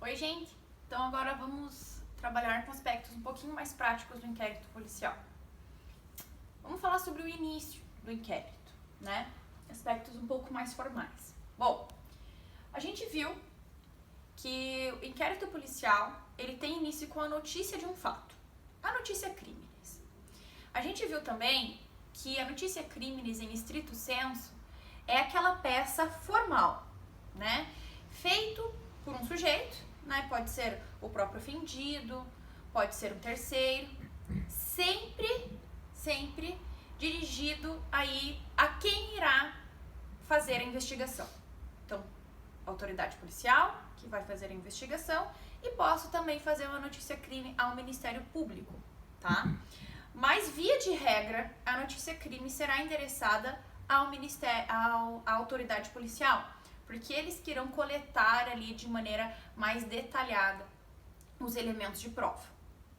Oi, gente! Então agora vamos trabalhar com aspectos um pouquinho mais práticos do inquérito policial. Vamos falar sobre o início do inquérito, né? Aspectos um pouco mais formais. Bom, a gente viu que o inquérito policial, ele tem início com a notícia de um fato, a notícia criminis. A gente viu também que a notícia criminis, em estrito sensu, é aquela peça formal, né? Feito por um sujeito, né? Pode ser o próprio ofendido, pode ser um terceiro, sempre dirigido aí a quem irá fazer a investigação. Então, autoridade policial, que vai fazer a investigação, e posso também fazer uma notícia crime ao Ministério Público, tá? Mas, via de regra, a notícia crime será endereçada à autoridade policial, porque eles que irão coletar ali de maneira mais detalhada os elementos de prova,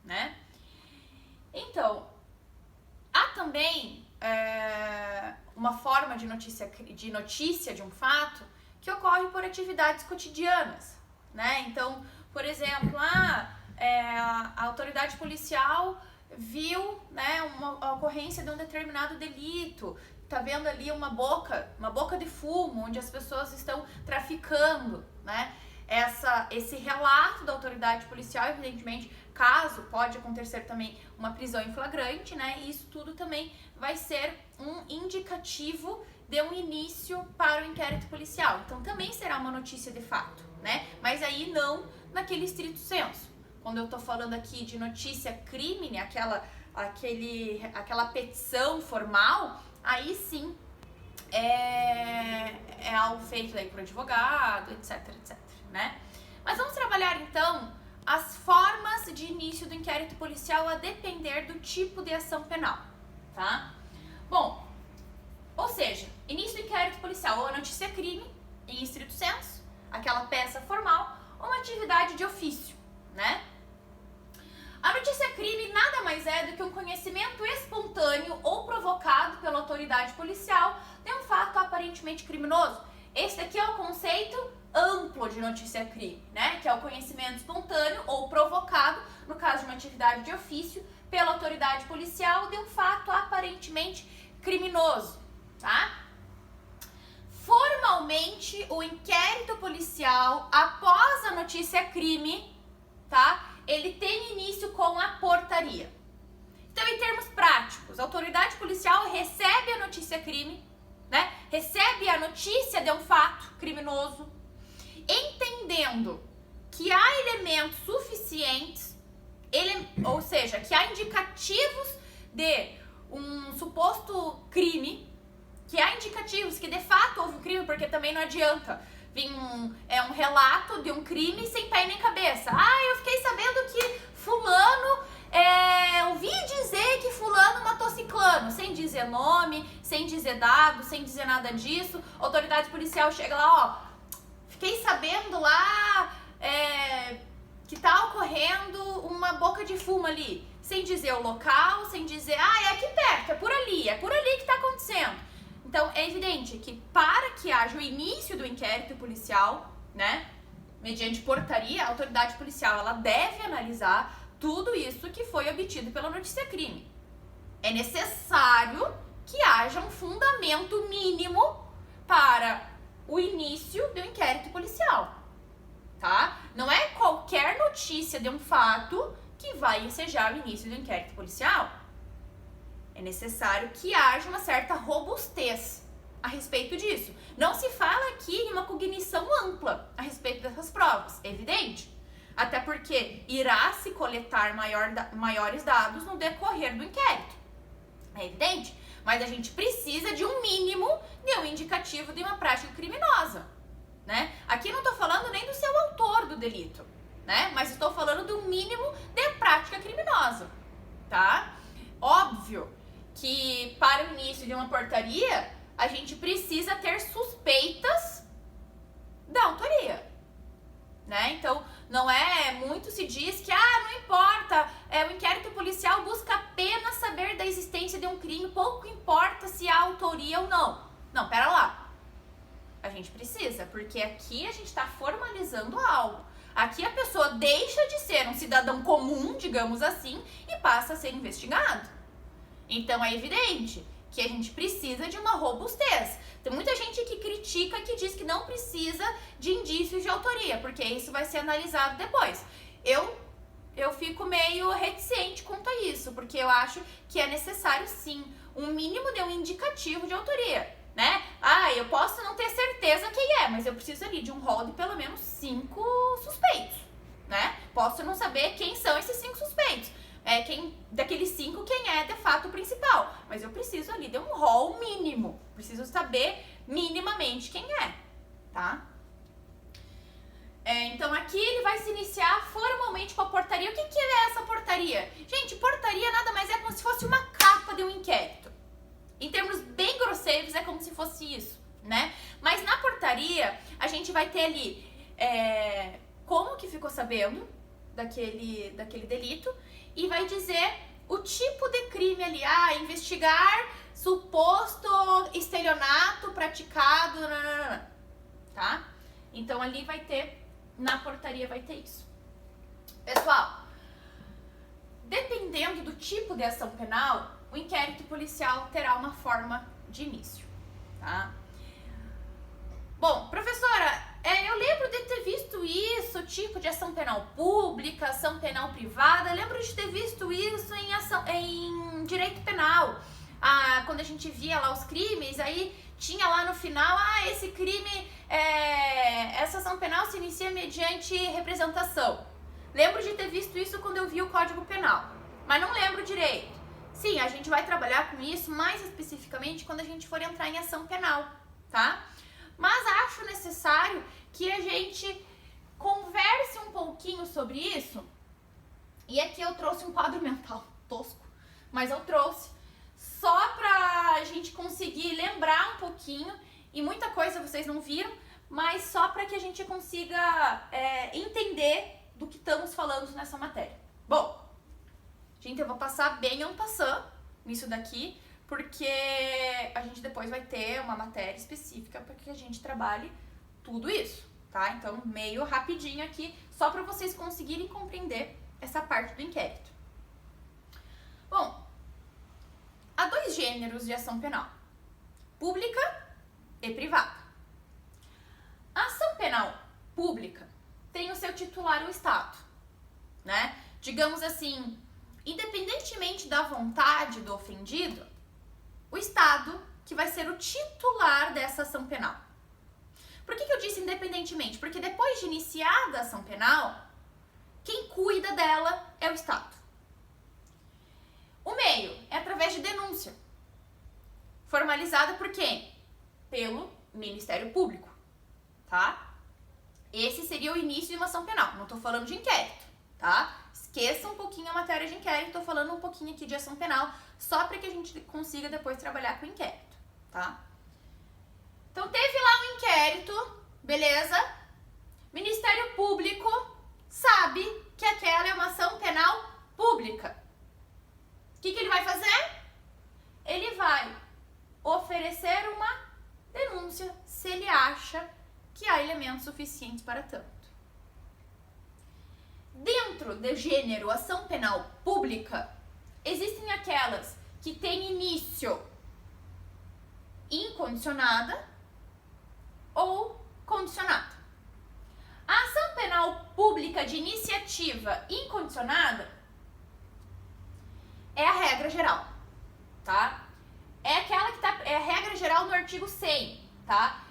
né? Então, há também uma forma de notícia de um fato que ocorre por atividades cotidianas, né? Então, por exemplo, a autoridade policial viu, né, uma ocorrência de um determinado delito, tá vendo ali uma boca de fumo, onde as pessoas estão traficando, né? Esse relato da autoridade policial, evidentemente, caso pode acontecer também uma prisão em flagrante, né? E isso tudo também vai ser um indicativo de um início para o inquérito policial. Então, também será uma notícia de fato, né? Mas aí não naquele estrito sensu. Quando eu tô falando aqui de notícia crimine, aquela petição formal, aí sim é algo feito daí por advogado, etc, né? Mas vamos trabalhar então as formas de início do inquérito policial a depender do tipo de ação penal, tá? Bom, ou seja, início do inquérito policial ou a notícia crime, em estrito sensu, aquela peça formal, ou uma atividade de ofício, né? A notícia crime nada mais é do que um conhecimento espontâneo ou provocado pela autoridade policial de um fato aparentemente criminoso. Esse daqui é o conceito amplo de notícia crime, né? Que é o conhecimento espontâneo ou provocado, no caso de uma atividade de ofício, pela autoridade policial de um fato aparentemente criminoso, tá? Formalmente, o inquérito policial, após a notícia crime, tá? Ele tem início com a portaria. Então, em termos práticos, a autoridade policial recebe a notícia crime, né? Recebe a notícia de um fato criminoso, entendendo que há elementos suficientes, ou seja, que há indicativos de um suposto crime, que há indicativos que de fato houve um crime, porque também não adianta vir um relato de um crime sem pé nem cabeça. Eu fiquei sabendo que fulano, ouvi dizer que fulano matou ciclano, sem dizer nome, sem dizer dado, sem dizer nada disso. A autoridade policial chega lá, fiquei sabendo lá que tá ocorrendo uma boca de fumo ali, sem dizer o local, sem dizer, é aqui perto, é por ali que tá acontecendo. Então, é evidente que para que haja o início do inquérito policial, né, mediante portaria, a autoridade policial ela deve analisar tudo isso que foi obtido pela notícia crime. É necessário que haja um fundamento mínimo para o início do inquérito policial, tá? Não é qualquer notícia de um fato que vai ensejar o início do inquérito policial. É necessário que haja uma certa robustez a respeito disso. Não se fala aqui em uma cognição ampla a respeito dessas provas, é evidente. Até porque irá se coletar maiores dados no decorrer do inquérito. É evidente. Mas a gente precisa de um mínimo de um indicativo de uma prática criminosa, né? Aqui não estou falando nem do seu autor do delito, né? Mas estou falando do mínimo de prática criminosa, tá? Óbvio que para o início de uma portaria, a gente precisa ter suspeitas da autoria, né? Então, não muito se diz que, não importa, o inquérito policial busca apenas saber da existência de um crime, pouco importa se há autoria ou não. Não, pera lá. A gente precisa, porque aqui a gente está formalizando algo. Aqui a pessoa deixa de ser um cidadão comum, digamos assim, e passa a ser investigado. Então é evidente que a gente precisa de uma robustez. Tem muita gente que critica, que diz que não precisa de indícios de autoria, porque isso vai ser analisado depois. Eu fico meio reticente quanto a isso, porque eu acho que é necessário sim um mínimo de um indicativo de autoria, né? Eu posso não ter certeza quem é, mas eu preciso ali de um rol de pelo menos 5 suspeitos, né? Posso não saber quem são esses 5 suspeitos. Daqueles 5, quem é de fato o principal. Mas eu preciso ali de um rol mínimo. Preciso saber minimamente quem é, tá? Então aqui ele vai se iniciar formalmente com a portaria. O que é essa portaria? Gente, portaria nada mais é como se fosse uma capa de um inquérito. Em termos bem grosseiros é como se fosse isso, né? Mas na portaria a gente vai ter ali como que ficou sabendo daquele delito e vai dizer o tipo de crime ali, investigar suposto estelionato praticado, tá? Então ali vai ter, na portaria vai ter isso. Pessoal, dependendo do tipo de ação penal, o inquérito policial terá uma forma de início, tá? Bom, professora, eu lembro de ter visto isso, tipo de ação penal pública, ação penal privada, lembro de ter visto isso em direito penal. Quando a gente via lá os crimes, aí tinha lá no final, esse crime, essa ação penal se inicia mediante representação. Lembro de ter visto isso quando eu vi o Código Penal, mas não lembro direito. Sim, a gente vai trabalhar com isso mais especificamente quando a gente for entrar em ação penal, tá? Mas acho necessário que a gente converse um pouquinho sobre isso. E aqui eu trouxe um quadro mental tosco, mas eu trouxe só pra gente conseguir lembrar um pouquinho. E muita coisa vocês não viram, mas só pra que a gente consiga entender do que estamos falando nessa matéria. Bom, gente, eu vou passar bem en passant nisso daqui, porque a gente depois vai ter uma matéria específica para que a gente trabalhe tudo isso, tá? Então, meio rapidinho aqui, só para vocês conseguirem compreender essa parte do inquérito. Bom, há 2 gêneros de ação penal, pública e privada. A ação penal pública tem o seu titular, o Estado, né? Digamos assim, independentemente da vontade do ofendido, o Estado que vai ser o titular dessa ação penal. Por que eu disse independentemente? Porque depois de iniciada a ação penal, quem cuida dela é o Estado. O meio é através de denúncia, formalizada por quem? Pelo Ministério Público, tá? Esse seria o início de uma ação penal, não tô falando de inquérito, tá? Esqueça um pouquinho a matéria de inquérito, tô falando um pouquinho aqui de ação penal, só para que a gente consiga depois trabalhar com o inquérito, tá? Então, teve lá um inquérito, beleza? Ministério Público sabe que aquela é uma ação penal pública. O que ele vai fazer? Ele vai oferecer uma denúncia se ele acha que há elementos suficientes para tanto. Dentro do gênero ação penal pública, existem aquelas que têm início incondicionada ou condicionada. A ação penal pública de iniciativa incondicionada é a regra geral, tá? É aquela que é a regra geral no artigo 100, tá?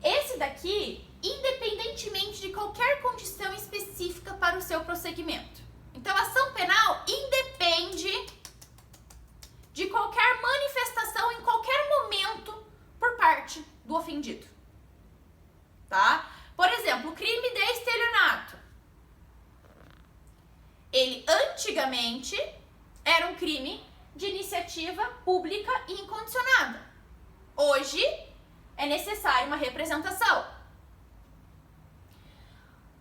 Esse daqui, independentemente de qualquer condição específica para o seu prosseguimento. Então, a ação penal independe de qualquer manifestação em qualquer momento por parte do ofendido, tá? Por exemplo, o crime de estelionato. Ele, antigamente, era um crime de iniciativa pública e incondicionada. Hoje, é necessária uma representação.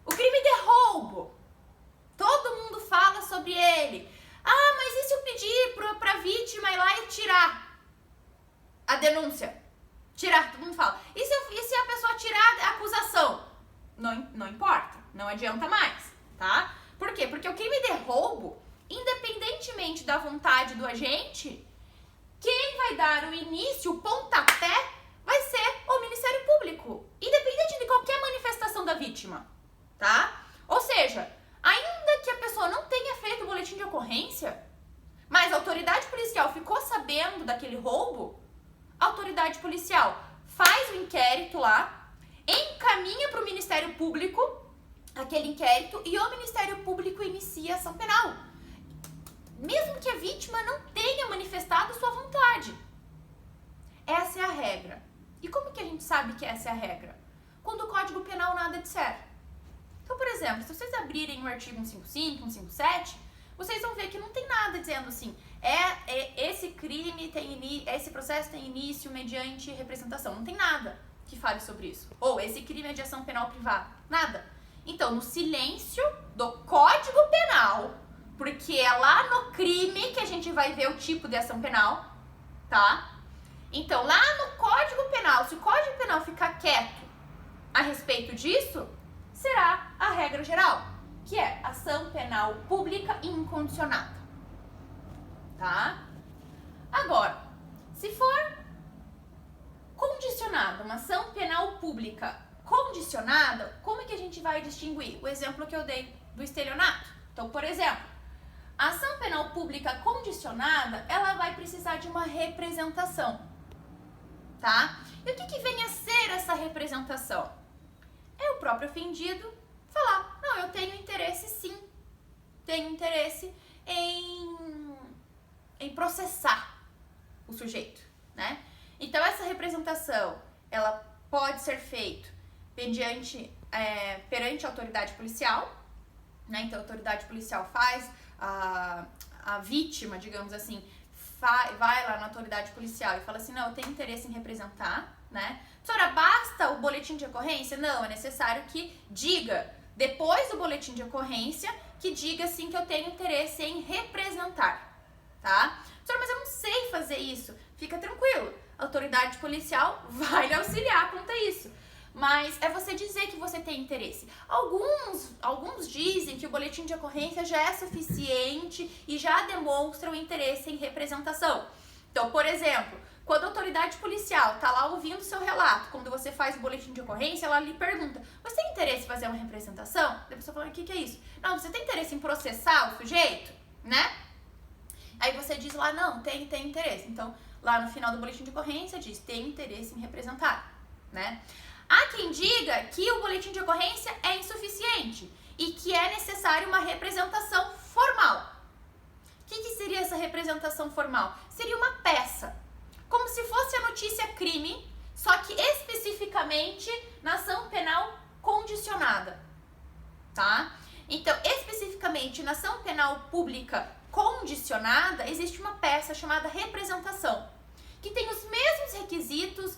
O crime de roubo. Todo mundo fala sobre ele. Mas e se eu pedir para a vítima ir lá e tirar a denúncia? Tirar, todo mundo fala. E se a pessoa tirar a acusação? não importa, não adianta mais, tá? Por quê? Porque o crime de roubo, independentemente da vontade do agente, quem vai dar o início, o pontapé, vai ser o Ministério Público, independente de qualquer manifestação da vítima, tá? Ou seja, ainda que a pessoa não tenha feito o boletim de ocorrência, mas a autoridade policial ficou sabendo daquele roubo, a autoridade policial faz o inquérito lá, encaminha para o Ministério Público aquele inquérito e o Ministério Público inicia a ação penal, mesmo que a vítima não tenha manifestado sua vontade. Essa é a regra. E como que a gente sabe que essa é a regra? Quando o Código Penal nada disser. Então, por exemplo, se vocês abrirem o artigo 155, 157, vocês vão ver que não tem nada dizendo assim, esse crime esse processo tem início mediante representação. Não tem nada que fale sobre isso. Ou esse crime é de ação penal privada. Nada. Então, no silêncio do Código Penal, porque é lá no crime que a gente vai ver o tipo de ação penal, tá? Então, lá no Código Penal, se o Código Penal ficar quieto a respeito disso, será a regra geral, que é ação penal pública e incondicionada, tá? Agora, se for condicionada, uma ação penal pública condicionada, como é que a gente vai distinguir? O exemplo que eu dei do estelionato. Então, por exemplo, a ação penal pública condicionada, ela vai precisar de uma representação, tá? E o que vem a ser essa representação? É o próprio ofendido falar, não, eu tenho interesse sim, tenho interesse em processar o sujeito, né? Então, essa representação, ela pode ser feita perante a autoridade policial, né? Então, a autoridade policial faz, a vítima, digamos assim, vai lá na autoridade policial e fala assim, não, eu tenho interesse em representar, né? Senhora, basta o boletim de ocorrência? Não, é necessário que diga, depois do boletim de ocorrência, que diga assim que eu tenho interesse em representar, tá? Senhora, mas eu não sei fazer isso. Fica tranquilo, a autoridade policial vai lhe auxiliar quanto a isso. Mas é você dizer que você tem interesse. Alguns dizem que o boletim de ocorrência já é suficiente e já demonstra o interesse em representação. Então, por exemplo, quando a autoridade policial está lá ouvindo o seu relato, quando você faz o boletim de ocorrência, ela lhe pergunta, você tem interesse em fazer uma representação? A pessoa fala, o que é isso? Não, você tem interesse em processar o sujeito, né? Aí você diz lá, não, tem interesse. Então, lá no final do boletim de ocorrência diz, tem interesse em representar, né? Há quem diga que o boletim de ocorrência é insuficiente e que é necessário uma representação formal. O que seria essa representação formal? Seria uma peça, como se fosse a notícia crime, só que especificamente na ação penal condicionada, tá? Então, especificamente na ação penal pública condicionada, existe uma peça chamada representação, que tem os mesmos requisitos,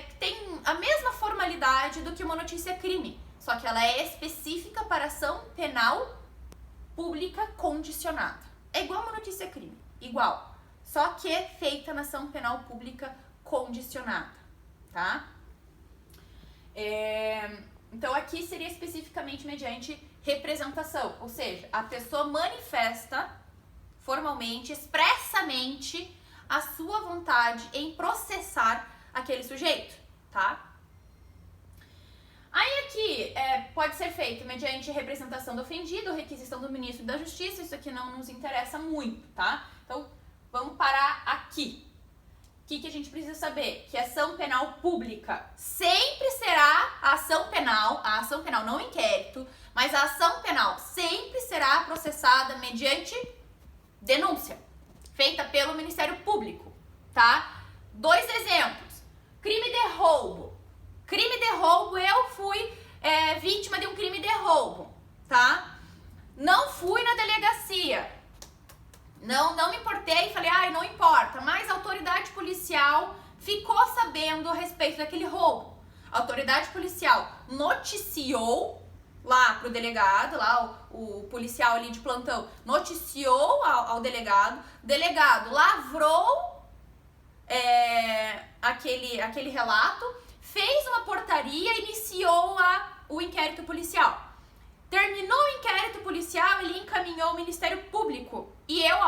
que tem a mesma formalidade do que uma notícia crime, só que ela é específica para ação penal pública condicionada. É igual uma notícia crime, igual, só que é feita na ação penal pública condicionada, tá? Então aqui seria especificamente mediante representação, ou seja, a pessoa manifesta formalmente, expressamente, a sua vontade em processar aquele sujeito, tá? Aí aqui pode ser feito mediante representação do ofendido ou requisição do ministro da Justiça, isso aqui não nos interessa muito, tá? Então, vamos parar aqui. O que a gente precisa saber? Que a ação penal pública sempre será a ação penal não inquérito, mas a ação penal sempre será processada mediante denúncia, feita pelo Ministério Público, tá? 2 exemplos. Crime de roubo. Crime de roubo, eu fui vítima de um crime de roubo, tá? Não fui na delegacia. Não me importei e falei, não importa. Mas a autoridade policial ficou sabendo a respeito daquele roubo. A autoridade policial noticiou lá pro delegado, lá o policial ali de plantão noticiou ao delegado. O delegado lavrou aquele relato, fez uma portaria, iniciou o inquérito policial. Terminou o inquérito policial, ele encaminhou ao Ministério Público. E eu,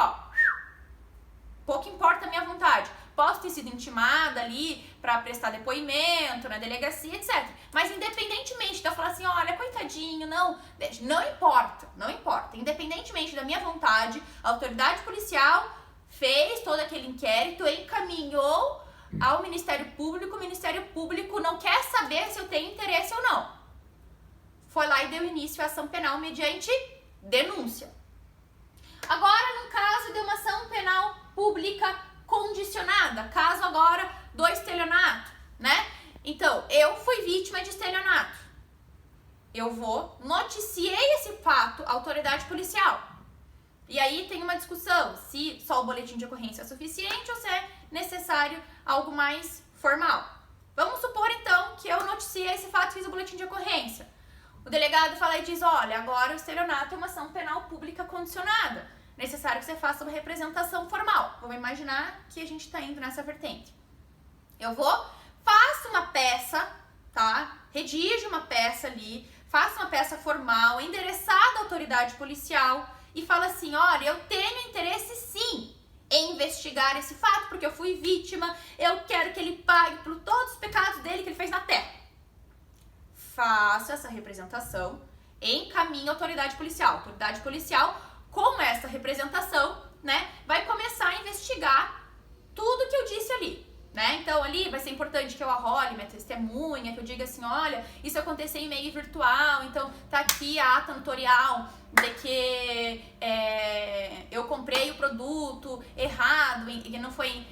pouco importa a minha vontade. Posso ter sido intimada ali para prestar depoimento na delegacia, etc. Mas independentemente de eu falar assim, olha, coitadinho, não importa. Independentemente da minha vontade, a autoridade policial fez todo aquele inquérito, encaminhou ao Ministério Público. O Ministério Público não quer saber se eu tenho interesse ou não. Foi lá e deu início à ação penal mediante denúncia. Agora, no caso de uma ação penal pública condicionada, caso agora do estelionato, né? Então, eu fui vítima de estelionato. Eu noticiei esse fato à autoridade policial. E aí tem uma discussão se só o boletim de ocorrência é suficiente ou se é necessário algo mais formal. Vamos supor, então, que eu noticiei esse fato e fiz o boletim de ocorrência. O delegado fala e diz, olha, agora o estelionato é uma ação penal pública condicionada. Necessário que você faça uma representação formal. Vamos imaginar que a gente está indo nessa vertente. Eu faço uma peça, tá? Redijo uma peça ali, faço uma peça formal, endereçada à autoridade policial e falo assim, olha, eu tenho interesse sim em investigar esse fato, porque eu fui vítima, eu quero que ele pague por todos os pecados dele que ele fez na terra. Faço essa representação, encaminho à autoridade policial. A autoridade policial, com essa representação, né, vai começar a investigar tudo que eu disse ali, né? Então ali vai ser importante que eu arrole minha testemunha, que eu diga assim, olha, isso aconteceu em meio virtual, então tá aqui a ata notorial de que eu comprei o produto errado, e não foi,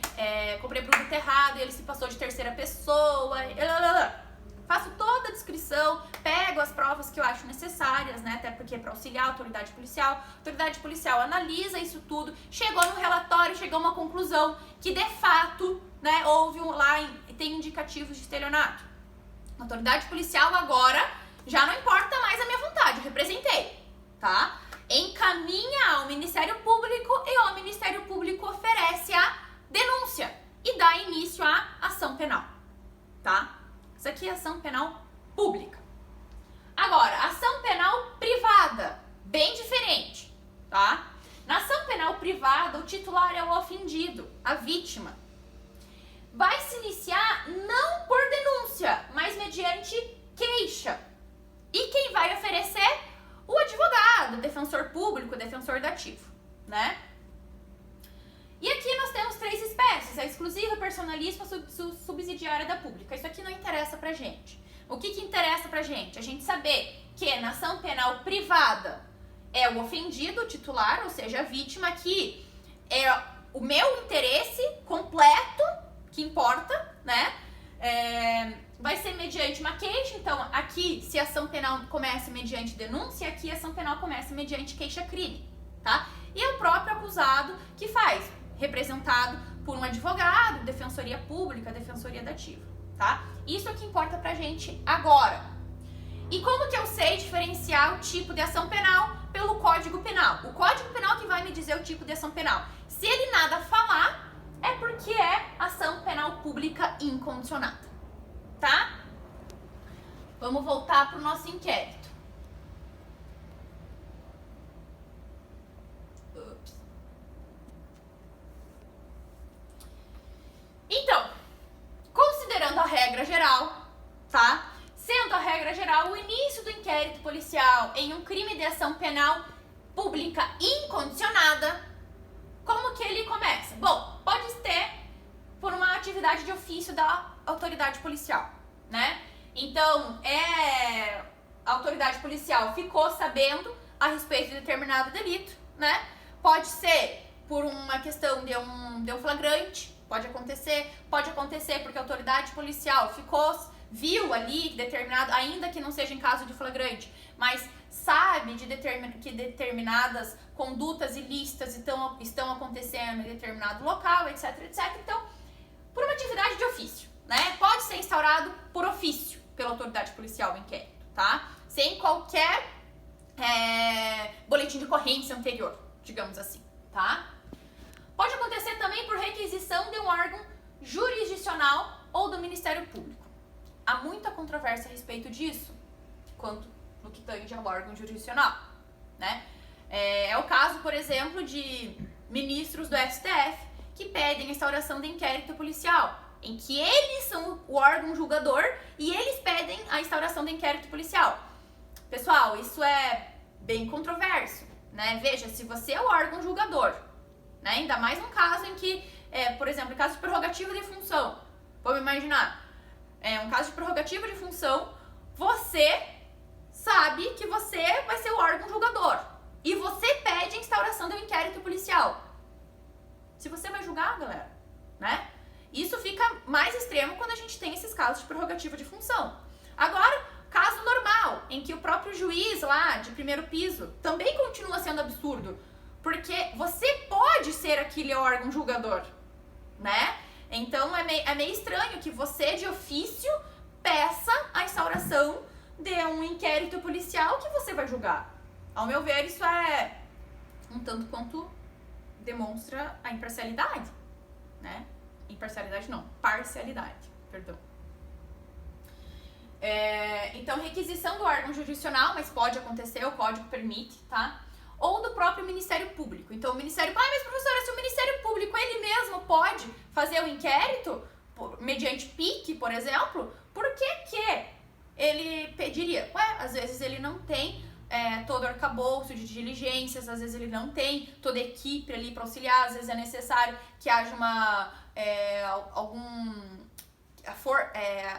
comprei o produto errado e ele se passou de terceira pessoa, faço toda a descrição, pego as provas que eu acho necessárias, né? Até porque é para auxiliar a autoridade policial. A autoridade policial analisa isso tudo, chegou no relatório, chegou a uma conclusão que de fato, né, houve tem indicativos de estelionato. A autoridade policial agora já não importa mais a minha vontade, eu representei, tá? Encaminha ao Ministério Público e o Ministério Público oferece a denúncia e dá início à ação penal, tá? Isso aqui é ação penal pública. Agora, ação penal privada, bem diferente, tá? Na ação penal privada, o titular é o ofendido, a vítima. Vai se iniciar não por denúncia, mas mediante queixa. E quem vai oferecer? O advogado, o defensor público, o defensor dativo, né? E aqui nós temos 3 espécies, a exclusiva, a personalíssima, a subsidiária da pública. Isso aqui não interessa pra gente. O que interessa pra gente? A gente saber que na ação penal privada é o ofendido, o titular, ou seja, a vítima, que é o meu interesse completo, que importa, né? Vai ser mediante uma queixa, então aqui se a ação penal começa mediante denúncia, aqui a ação penal começa mediante queixa-crime, tá? E é o próprio acusado que faz, representado por um advogado, defensoria pública, defensoria dativa, tá? Isso é o que importa pra gente agora. E como que eu sei diferenciar o tipo de ação penal pelo Código Penal? O Código Penal que vai me dizer o tipo de ação penal. Se ele nada falar, é porque é ação penal pública incondicionada, tá? Vamos voltar pro nosso inquérito. Então, considerando a regra geral, tá? Sendo a regra geral o início do inquérito policial em um crime de ação penal pública incondicionada, como que ele começa? Bom, pode ser por uma atividade de ofício da autoridade policial, né? Então, a autoridade policial ficou sabendo a respeito de determinado delito, né? Pode ser por uma questão de um flagrante, pode acontecer porque a autoridade policial viu ali determinado, ainda que não seja em caso de flagrante, mas sabe que determinadas condutas ilícitas estão acontecendo em determinado local, etc, etc. Então, por uma atividade de ofício, né? Pode ser instaurado por ofício pela autoridade policial o inquérito, tá? Sem qualquer boletim de ocorrência anterior, digamos assim, tá? Pode acontecer também por requisição de um órgão jurisdicional ou do Ministério Público. Há muita controvérsia a respeito disso. quanto no que tange ao órgão jurisdicional, né? É o caso, por exemplo, de ministros do STF que pedem a instauração de inquérito policial, em que eles são o órgão julgador e eles pedem a instauração de inquérito policial. Pessoal, isso é bem controverso, né? Veja, se você é o órgão julgador, né? Ainda mais num caso em que, por exemplo, em caso de prerrogativa de função, vamos imaginar, um caso de prerrogativa de função, você sabe que você vai ser o órgão julgador e você pede a instauração do inquérito policial. Se você vai julgar, galera, né? Isso fica mais extremo quando a gente tem esses casos de prerrogativa de função. Agora, caso normal, em que o próprio juiz lá de primeiro piso também continua sendo absurdo, porque você pode ser aquele órgão julgador, né? Então é meio estranho que você de ofício peça a instauração de um inquérito policial que você vai julgar. Ao meu ver, isso é um tanto quanto demonstra a imparcialidade, né? Imparcialidade não, parcialidade, perdão. Então, requisição do órgão jurisdicional, mas pode acontecer, o código permite, tá? Ou do próprio Ministério Público. Então, o Ministério... mas professora, se o Ministério Público, ele mesmo pode fazer o inquérito, mediante PIC, por exemplo, por que ele pediria? Às vezes ele não tem todo o arcabouço de diligências, às vezes ele não tem toda a equipe ali para auxiliar, às vezes é necessário que haja algum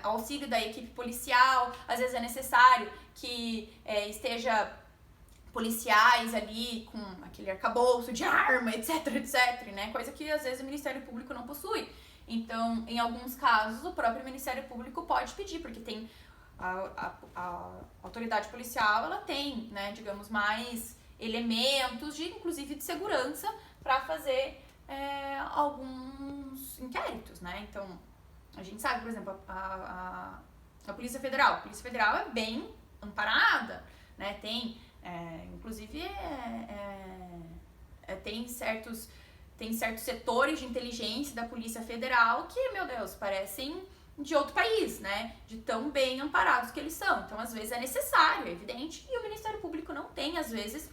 auxílio da equipe policial, às vezes é necessário que esteja policiais ali com aquele arcabouço de arma, etc, né? Coisa que às vezes o Ministério Público não possui. Então, em alguns casos, o próprio Ministério Público pode pedir, porque tem a autoridade policial, ela tem, né, digamos, mais elementos, inclusive de segurança, para fazer alguns inquéritos, né? Então, a gente sabe, por exemplo, a Polícia Federal. A Polícia Federal é bem amparada, né? Tem, inclusive, tem certos setores de inteligência da Polícia Federal que, meu Deus, parecem de outro país, né? De tão bem amparados que eles são. Então, às vezes, é necessário, é evidente, e o Ministério Público não tem, às vezes,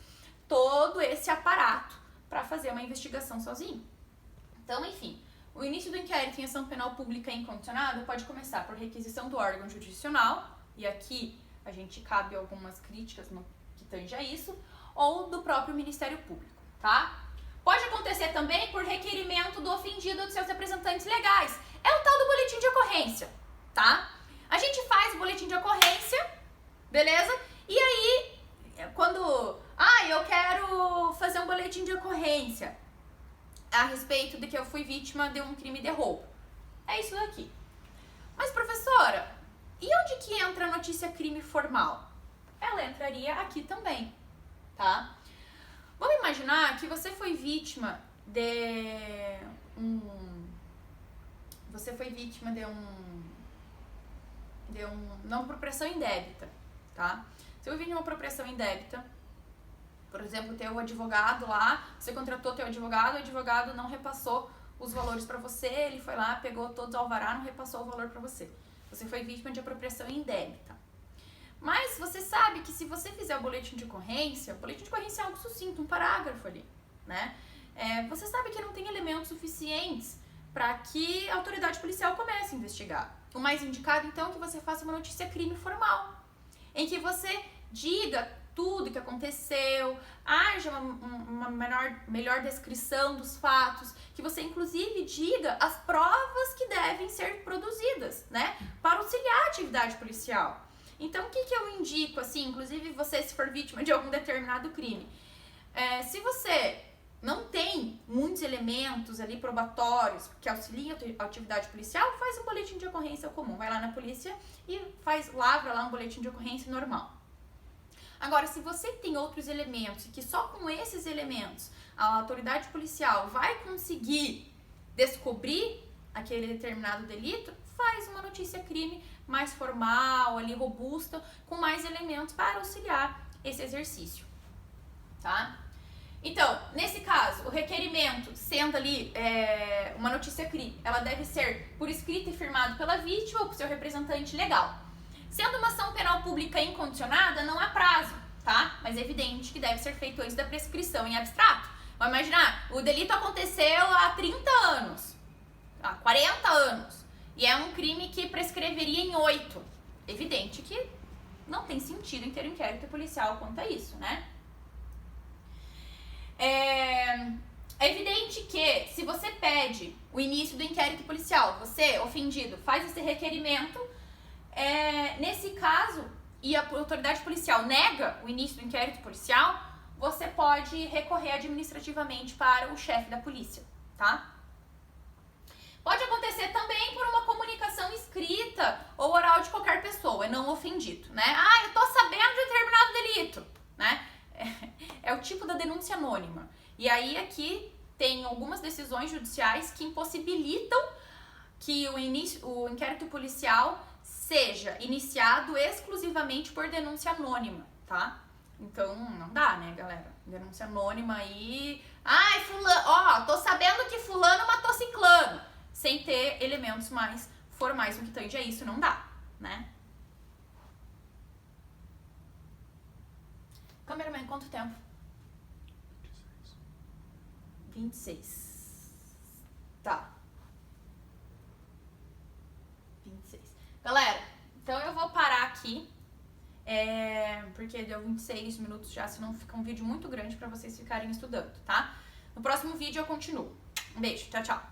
todo esse aparato para fazer uma investigação sozinho. Então, enfim, o início do inquérito em ação penal pública incondicionada pode começar por requisição do órgão jurisdicional, e aqui a gente cabe algumas críticas no que tange a isso, ou do próprio Ministério Público, tá? Pode acontecer também por requerimento do ofendido ou de seus representantes legais. É o tal do boletim de ocorrência, tá? A gente faz o boletim de ocorrência, beleza? E aí, quando... eu quero fazer um boletim de ocorrência a respeito de que eu fui vítima de um crime de roubo. É isso daqui. Mas, professora, e onde que entra a notícia crime formal? Ela entraria aqui também, tá? Vamos imaginar que você foi vítima de uma apropriação indébita, tá? Se eu vim de uma apropriação indébita, por exemplo, teu advogado lá, você contratou teu advogado, o advogado não repassou os valores para você, ele foi lá, pegou todos os alvará, não repassou o valor para você. Você foi vítima de apropriação indébita. Mas você sabe que se você fizer o boletim de ocorrência é algo sucinto, um parágrafo ali, né? Você sabe que não tem elementos suficientes para que a autoridade policial comece a investigar. O mais indicado, então, é que você faça uma notícia crime formal, em que você diga tudo que aconteceu, haja uma melhor descrição dos fatos, que você, inclusive, diga as provas que devem ser produzidas, né? Para auxiliar a atividade policial. Então, o que eu indico, assim, inclusive você se for vítima de algum determinado crime? Se você não tem muitos elementos ali probatórios que auxiliam a atividade policial, faz um boletim de ocorrência comum. Vai lá na polícia e lavra lá um boletim de ocorrência normal. Agora, se você tem outros elementos e que só com esses elementos a autoridade policial vai conseguir descobrir aquele determinado delito, faz uma notícia crime mais formal, ali robusta, com mais elementos para auxiliar esse exercício, tá? Então, nesse caso, o requerimento, sendo ali uma notícia crime, ela deve ser por escrito e firmado pela vítima ou por seu representante legal. Sendo uma ação penal pública incondicionada, não há prazo, tá? Mas é evidente que deve ser feito antes da prescrição em abstrato. Vamos imaginar, o delito aconteceu há 30 anos, há 40 anos, e é um crime que prescreveria em 8. Evidente que não tem sentido em ter um inquérito policial quanto a isso, né? É evidente que se você pede o início do inquérito policial, você, ofendido, faz esse requerimento, nesse caso, e a autoridade policial nega o início do inquérito policial, você pode recorrer administrativamente para o chefe da polícia, tá? Pode acontecer também por uma comunicação escrita ou oral de qualquer pessoa, não ofendido, né? Ah, eu tô sabendo de determinado delito, né? É o tipo da denúncia anônima. E aí aqui tem algumas decisões judiciais que impossibilitam que o inquérito policial seja iniciado exclusivamente por denúncia anônima, tá? Então, não dá, né, galera? Denúncia anônima aí... Ai, fulano... Ó, tô sabendo que fulano matou ciclano. Sem ter elementos mais formais no que tange a isso, não dá, né? Cameraman, quanto tempo? 26. Tá. 26. Galera, então eu vou parar aqui. Porque deu 26 minutos já, senão fica um vídeo muito grande pra vocês ficarem estudando, tá? No próximo vídeo eu continuo. Um beijo, tchau, tchau.